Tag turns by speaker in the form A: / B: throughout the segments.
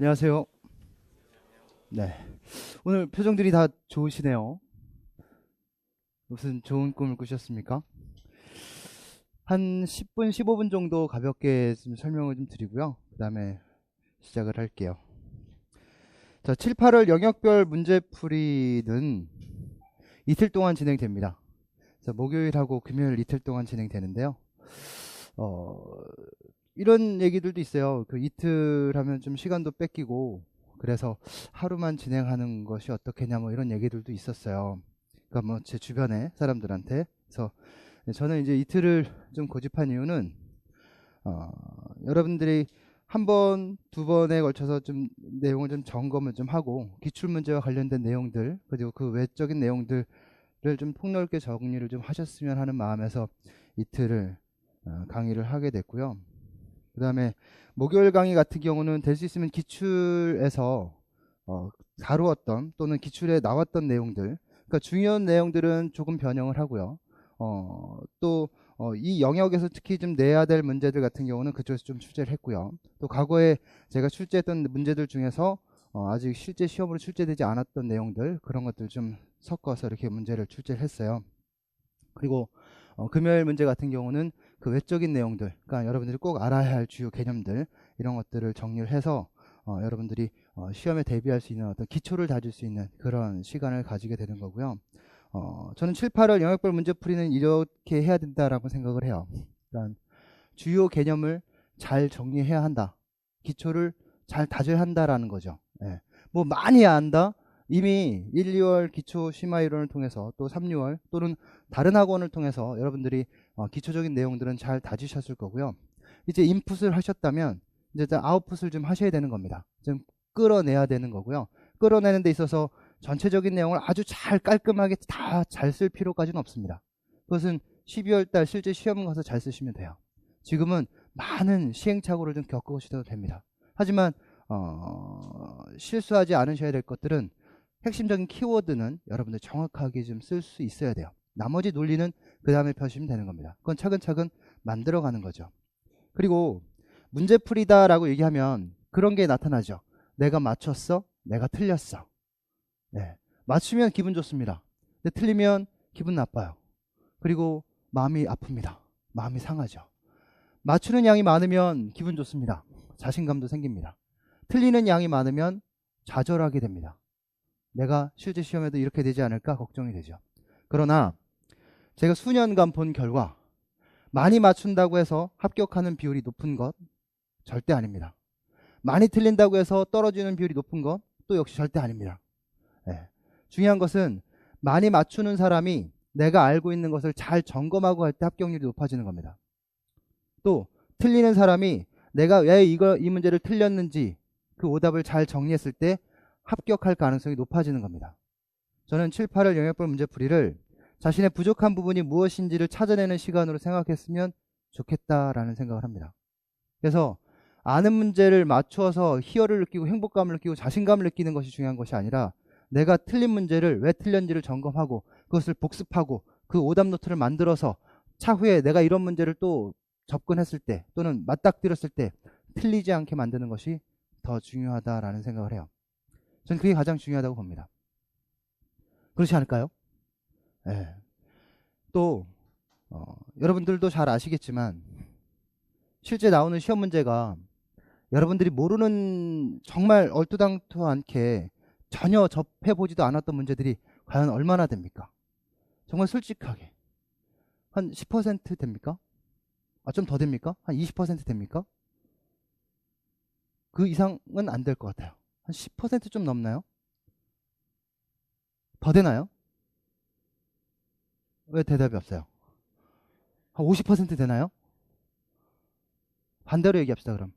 A: 안녕하세요. 네. 오늘 표정들이 다 좋으시네요. 무슨 좋은 꿈을 꾸셨습니까? 한 10분, 15분 정도 가볍게 좀 설명을 좀 드리고요. 그 다음에 시작을 할게요. 자, 7, 8월 영역별 문제풀이는 이틀 동안 진행됩니다. 자, 목요일하고 금요일 이틀 동안 진행되는데요. 이런 얘기들도 있어요. 그 이틀 하면 좀 시간도 뺏기고, 그래서 하루만 진행하는 것이 어떻겠냐, 뭐 이런 얘기들도 있었어요. 그러니까 뭐 제 주변에 사람들한테. 그래서 저는 이제 이틀을 좀 고집한 이유는, 여러분들이 한 번, 두 번에 걸쳐서 좀 내용을 좀 점검을 좀 하고, 기출문제와 관련된 내용들, 그리고 그 외적인 내용들을 좀 폭넓게 정리를 좀 하셨으면 하는 마음에서 이틀을 강의를 하게 됐고요. 그 다음에 목요일 강의 같은 경우는 될 수 있으면 기출에서 다루었던 또는 기출에 나왔던 내용들, 그러니까 중요한 내용들은 조금 변형을 하고요. 또 이 영역에서 특히 좀 내야 될 문제들 같은 경우는 그쪽에서 좀 출제를 했고요. 또 과거에 제가 출제했던 문제들 중에서 아직 실제 시험으로 출제되지 않았던 내용들, 그런 것들 좀 섞어서 이렇게 문제를 출제를 했어요. 그리고 금요일 문제 같은 경우는 그 외적인 내용들, 그러니까 여러분들이 꼭 알아야 할 주요 개념들, 이런 것들을 정리를 해서 여러분들이 시험에 대비할 수 있는 어떤 기초를 다질 수 있는 그런 시간을 가지게 되는 거고요. 저는 7, 8월 영역별 문제풀이는 이렇게 해야 된다라고 생각을 해요. 일단 주요 개념을 잘 정리해야 한다. 기초를 잘 다져야 한다라는 거죠. 예. 뭐 많이 안다. 이미 1, 2월 기초 심화 이론을 통해서 또 3, 6월 또는 다른 학원을 통해서 여러분들이 기초적인 내용들은 잘 다지셨을 거고요. 이제 인풋을 하셨다면 이제 아웃풋을 좀 하셔야 되는 겁니다. 좀 끌어내야 되는 거고요. 끌어내는 데 있어서 전체적인 내용을 아주 잘 깔끔하게 다 잘 쓸 필요까지는 없습니다. 그것은 12월 달 실제 시험 가서 잘 쓰시면 돼요. 지금은 많은 시행착오를 좀 겪으셔도 됩니다. 하지만 실수하지 않으셔야 될 것들은 핵심적인 키워드는 여러분들 정확하게 좀 쓸 수 있어야 돼요. 나머지 논리는 그 다음에 펴시면 되는 겁니다. 그건 차근차근 만들어가는 거죠. 그리고 문제풀이다라고 얘기하면 그런 게 나타나죠. 내가 맞췄어? 내가 틀렸어. 네. 맞추면 기분 좋습니다. 근데 틀리면 기분 나빠요. 그리고 마음이 아픕니다. 마음이 상하죠. 맞추는 양이 많으면 기분 좋습니다. 자신감도 생깁니다. 틀리는 양이 많으면 좌절하게 됩니다. 내가 실제 시험에도 이렇게 되지 않을까 걱정이 되죠. 그러나 제가 수년간 본 결과 많이 맞춘다고 해서 합격하는 비율이 높은 것 절대 아닙니다. 많이 틀린다고 해서 떨어지는 비율이 높은 것 또 역시 절대 아닙니다. 네. 중요한 것은 많이 맞추는 사람이 내가 알고 있는 것을 잘 점검하고 할 때 합격률이 높아지는 겁니다. 또 틀리는 사람이 내가 왜 이 문제를 틀렸는지 그 오답을 잘 정리했을 때 합격할 가능성이 높아지는 겁니다. 저는 7, 8월 영역별 문제풀이를 자신의 부족한 부분이 무엇인지를 찾아내는 시간으로 생각했으면 좋겠다라는 생각을 합니다. 그래서 아는 문제를 맞추어서 희열을 느끼고 행복감을 느끼고 자신감을 느끼는 것이 중요한 것이 아니라 내가 틀린 문제를 왜 틀렸는지를 점검하고 그것을 복습하고 그 오답 노트를 만들어서 차후에 내가 이런 문제를 또 접근했을 때 또는 맞닥뜨렸을 때 틀리지 않게 만드는 것이 더 중요하다라는 생각을 해요. 저는 그게 가장 중요하다고 봅니다. 그렇지 않을까요? 네. 또 여러분들도 잘 아시겠지만 실제 나오는 시험 문제가 여러분들이 모르는 정말 얼토당토 않게 전혀 접해보지도 않았던 문제들이 과연 얼마나 됩니까? 정말 솔직하게 한 10% 됩니까? 좀 더 됩니까? 한 20% 됩니까? 그 이상은 안 될 것 같아요. 한 10% 좀 넘나요? 더 되나요? 왜 대답이 없어요? 한 50% 되나요? 반대로 얘기합시다. 그럼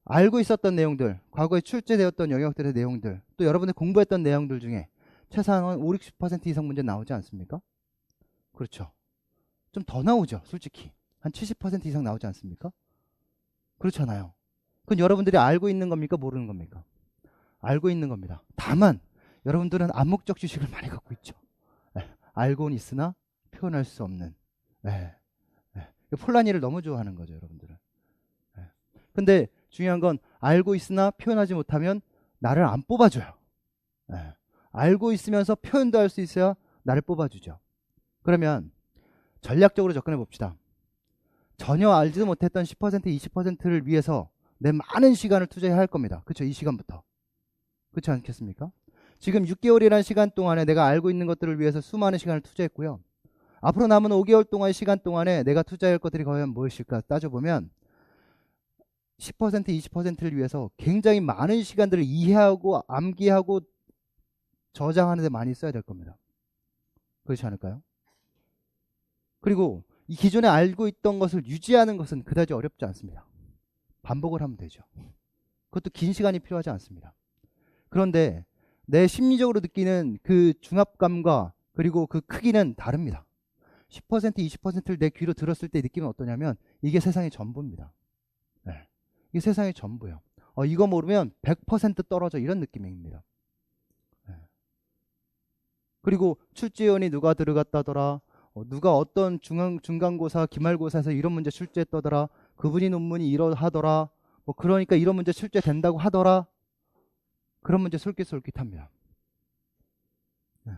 A: 알고 있었던 내용들, 과거에 출제되었던 영역들의 내용들, 또 여러분이 공부했던 내용들 중에 최소한 5, 60% 이상 문제 나오지 않습니까? 그렇죠. 좀 더 나오죠. 솔직히 한 70% 이상 나오지 않습니까? 그렇잖아요. 그건 여러분들이 알고 있는 겁니까? 모르는 겁니까? 알고 있는 겁니다. 다만 여러분들은 암묵적 지식을 많이 갖고 있죠. 네. 알고는 있으나 표현할 수 없는. 네. 네. 폴라니를 너무 좋아하는 거죠, 여러분들은. 네. 근데 중요한 건 알고 있으나 표현하지 못하면 나를 안 뽑아줘요. 네. 알고 있으면서 표현도 할 수 있어야 나를 뽑아주죠. 그러면 전략적으로 접근해 봅시다. 전혀 알지도 못했던 10%, 20%를 위해서 내 많은 시간을 투자해야 할 겁니다. 그렇죠? 이 시간부터. 그렇지 않겠습니까? 지금 6개월이라는 시간 동안에 내가 알고 있는 것들을 위해서 수많은 시간을 투자했고요. 앞으로 남은 5개월 동안의 시간 동안에 내가 투자할 것들이 과연 무엇일까 따져보면 10%, 20%를 위해서 굉장히 많은 시간들을 이해하고 암기하고 저장하는 데 많이 써야 될 겁니다. 그렇지 않을까요? 그리고 이 기존에 알고 있던 것을 유지하는 것은 그다지 어렵지 않습니다. 반복을 하면 되죠. 그것도 긴 시간이 필요하지 않습니다. 그런데 내 심리적으로 느끼는 그 중압감과 그리고 그 크기는 다릅니다. 10%, 20%를 내 귀로 들었을 때 느낌은 어떠냐면 이게 세상의 전부입니다. 네. 이게 세상의 전부예요. 이거 모르면 100% 떨어져 이런 느낌입니다. 네. 그리고 출제위원이 누가 들어갔다더라, 누가 어떤 중간고사, 기말고사에서 이런 문제 출제했다더라, 그분이 논문이 이러하더라, 그러니까 이런 문제 출제된다고 하더라. 그런 문제 솔깃솔깃합니다. 네.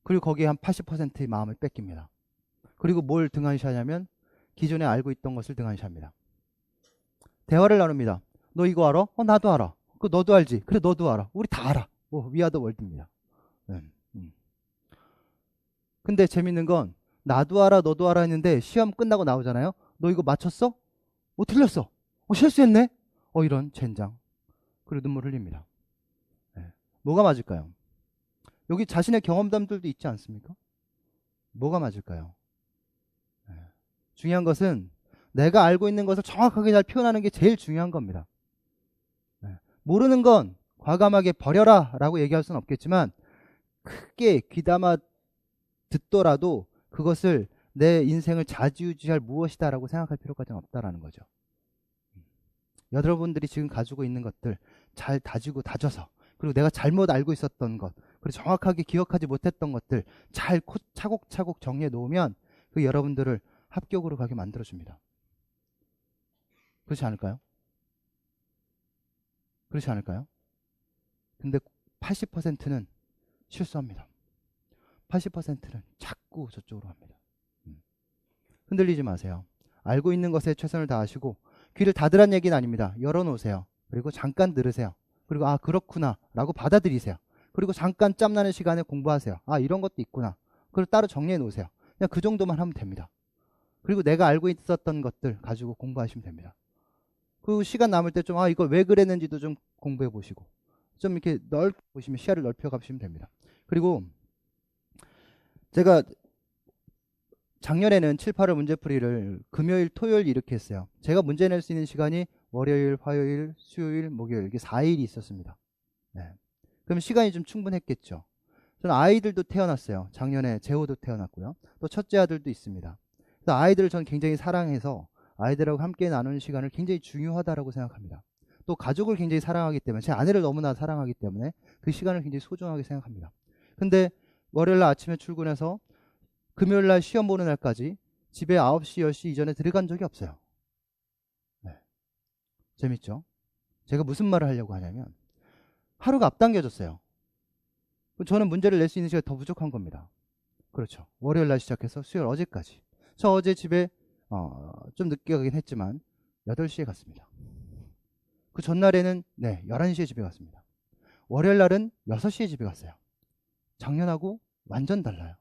A: 그리고 거기에 한 80%의 마음을 뺏깁니다. 그리고 뭘 등한시하냐면 기존에 알고 있던 것을 등한시합니다. 대화를 나눕니다. 너 이거 알아? 나도 알아. 너도 알지? 그래, 너도 알아. 우리 다 알아. 위아더 월드입니다. 네. 근데 재밌는 건 나도 알아, 너도 알아 했는데 시험 끝나고 나오잖아요. 너 이거 맞췄어? 틀렸어. 실수했네? 이런 젠장. 그리고 눈물 흘립니다. 네. 뭐가 맞을까요? 여기 자신의 경험담들도 있지 않습니까? 뭐가 맞을까요? 네. 중요한 것은 내가 알고 있는 것을 정확하게 잘 표현하는 게 제일 중요한 겁니다. 네. 모르는 건 과감하게 버려라 라고 얘기할 수는 없겠지만 크게 귀담아 듣더라도 그것을 내 인생을 좌지우지할 무엇이다 라고 생각할 필요까지는 없다라는 거죠. 여러분들이 지금 가지고 있는 것들 잘 다지고 다져서, 그리고 내가 잘못 알고 있었던 것, 그리고 정확하게 기억하지 못했던 것들 잘 차곡차곡 정리해 놓으면 그 여러분들을 합격으로 가게 만들어줍니다. 그렇지 않을까요? 그렇지 않을까요? 근데 80%는 실수합니다. 80%는 자꾸 저쪽으로 합니다. 흔들리지 마세요. 알고 있는 것에 최선을 다하시고, 귀를 닫으란 얘기는 아닙니다. 열어놓으세요. 그리고 잠깐 들으세요. 그리고 그렇구나 라고 받아들이세요. 그리고 잠깐 짬나는 시간에 공부하세요. 이런 것도 있구나. 그리고 따로 정리해 놓으세요. 그냥 그 정도만 하면 됩니다. 그리고 내가 알고 있었던 것들 가지고 공부하시면 됩니다. 그 시간 남을 때 좀 이걸 왜 그랬는지도 좀 공부해 보시고, 좀 이렇게 보시면 시야를 넓혀 가시면 됩니다. 그리고 제가 작년에는 7, 8월 문제풀이를 금요일, 토요일 이렇게 했어요. 제가 문제 낼 수 있는 시간이 월요일, 화요일, 수요일, 목요일 이게 4일이 있었습니다. 네. 그럼 시간이 좀 충분했겠죠. 저는 아이들도 태어났어요. 작년에 재호도 태어났고요. 또 첫째 아들도 있습니다. 그래서 아이들을 저는 굉장히 사랑해서 아이들하고 함께 나누는 시간을 굉장히 중요하다고 생각합니다. 또 가족을 굉장히 사랑하기 때문에, 제 아내를 너무나 사랑하기 때문에 그 시간을 굉장히 소중하게 생각합니다. 근데 월요일 날 아침에 출근해서 금요일 날 시험 보는 날까지 집에 9시, 10시 이전에 들어간 적이 없어요. 네. 재밌죠? 제가 무슨 말을 하려고 하냐면 하루가 앞당겨졌어요. 저는 문제를 낼 수 있는 시간이 더 부족한 겁니다. 그렇죠. 월요일 날 시작해서 수요일 어제까지. 저 어제 집에 좀 늦게 가긴 했지만 8시에 갔습니다. 그 전날에는 11시에 집에 갔습니다. 월요일 날은 6시에 집에 갔어요. 작년하고 완전 달라요.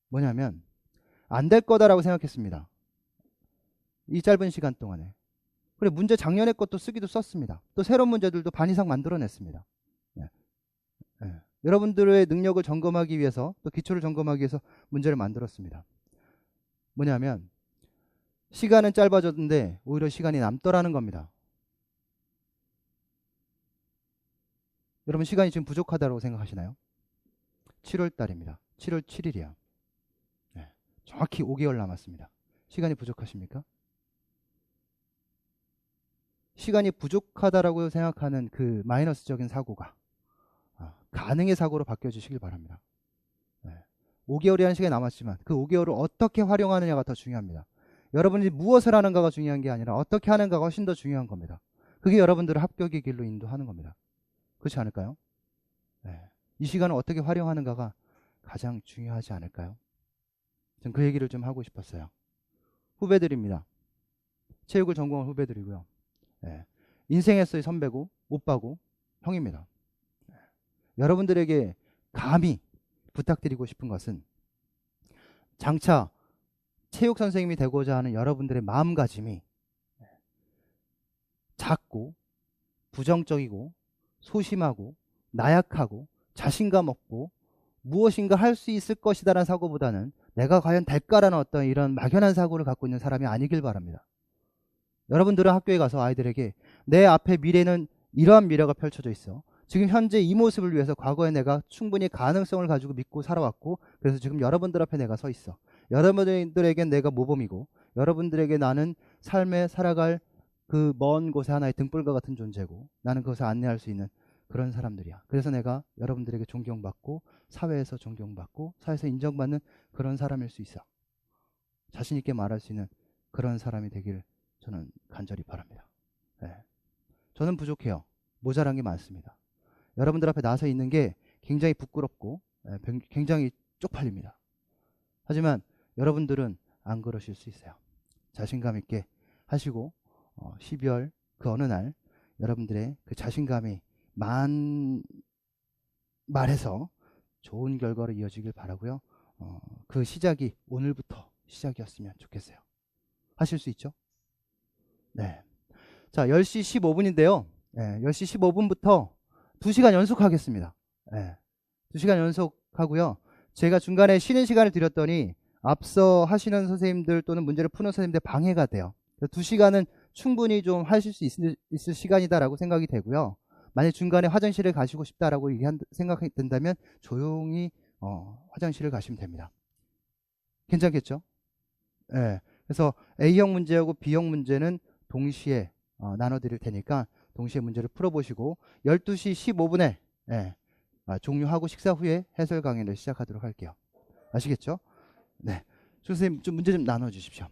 A: 뭐냐면 안 될 거다라고 생각했습니다. 이 짧은 시간 동안에. 그래, 문제 작년에 것도 쓰기도 썼습니다. 또 새로운 문제들도 반 이상 만들어냈습니다. 네. 네. 여러분들의 능력을 점검하기 위해서, 또 기초를 점검하기 위해서 문제를 만들었습니다. 뭐냐면 시간은 짧아졌는데 오히려 시간이 남더라는 겁니다. 여러분 시간이 지금 부족하다고 생각하시나요? 7월 달입니다. 7월 7일이야. 네. 정확히 5개월 남았습니다. 시간이 부족하십니까? 시간이 부족하다라고 생각하는 그 마이너스적인 사고가 가능의 사고로 바뀌어주시길 바랍니다. 네. 5개월이라는 시간이 남았지만 그 5개월을 어떻게 활용하느냐가 더 중요합니다. 여러분이 무엇을 하는가가 중요한 게 아니라 어떻게 하는가가 훨씬 더 중요한 겁니다. 그게 여러분들을 합격의 길로 인도하는 겁니다. 그렇지 않을까요? 네. 이 시간을 어떻게 활용하는가가 가장 중요하지 않을까요? 전 그 얘기를 좀 하고 싶었어요. 후배들입니다. 체육을 전공한 후배들이고요. 네. 인생에서의 선배고 오빠고 형입니다. 네. 여러분들에게 감히 부탁드리고 싶은 것은 장차 체육 선생님이 되고자 하는 여러분들의 마음가짐이 작고 부정적이고 소심하고 나약하고 자신감 없고 무엇인가 할 수 있을 것이다라는 사고보다는 내가 과연 될까라는 어떤 이런 막연한 사고를 갖고 있는 사람이 아니길 바랍니다. 여러분들은 학교에 가서 아이들에게 내 앞에 미래는 이러한 미래가 펼쳐져 있어. 지금 현재 이 모습을 위해서 과거에 내가 충분히 가능성을 가지고 믿고 살아왔고 그래서 지금 여러분들 앞에 내가 서 있어. 여러분들에겐 내가 모범이고 여러분들에게 나는 삶에 살아갈 그 먼 곳에 하나의 등불과 같은 존재고 나는 그것을 안내할 수 있는 그런 사람들이야. 그래서 내가 여러분들에게 존경받고 사회에서 존경받고 사회에서 인정받는 그런 사람일 수 있어. 자신 있게 말할 수 있는 그런 사람이 되길 저는 간절히 바랍니다. 네. 저는 부족해요. 모자란 게 많습니다. 여러분들 앞에 나서 있는 게 굉장히 부끄럽고 굉장히 쪽팔립니다. 하지만 여러분들은 안 그러실 수 있어요. 자신감 있게 하시고 12월 그 어느 날 여러분들의 그 자신감이 말해서 좋은 결과로 이어지길 바라고요. 그 시작이 오늘부터 시작이었으면 좋겠어요. 하실 수 있죠? 네. 자, 10시 15분인데요. 네, 10시 15분부터 2시간 연속하겠습니다. 네, 2시간 연속하고요. 제가 중간에 쉬는 시간을 드렸더니 앞서 하시는 선생님들 또는 문제를 푸는 선생님들 방해가 돼요. 2시간은 충분히 좀 하실 수 있을 시간이다라고 생각이 되고요. 만약 중간에 화장실을 가시고 싶다라고 생각이 든다면 조용히 화장실을 가시면 됩니다. 괜찮겠죠? 네, 그래서 A형 문제하고 B형 문제는 동시에 나눠드릴 테니까 동시에 문제를 풀어보시고 12시 15분에 종료하고 식사 후에 해설 강의를 시작하도록 할게요. 아시겠죠? 네, 선생님 좀 문제 좀 나눠주십시오.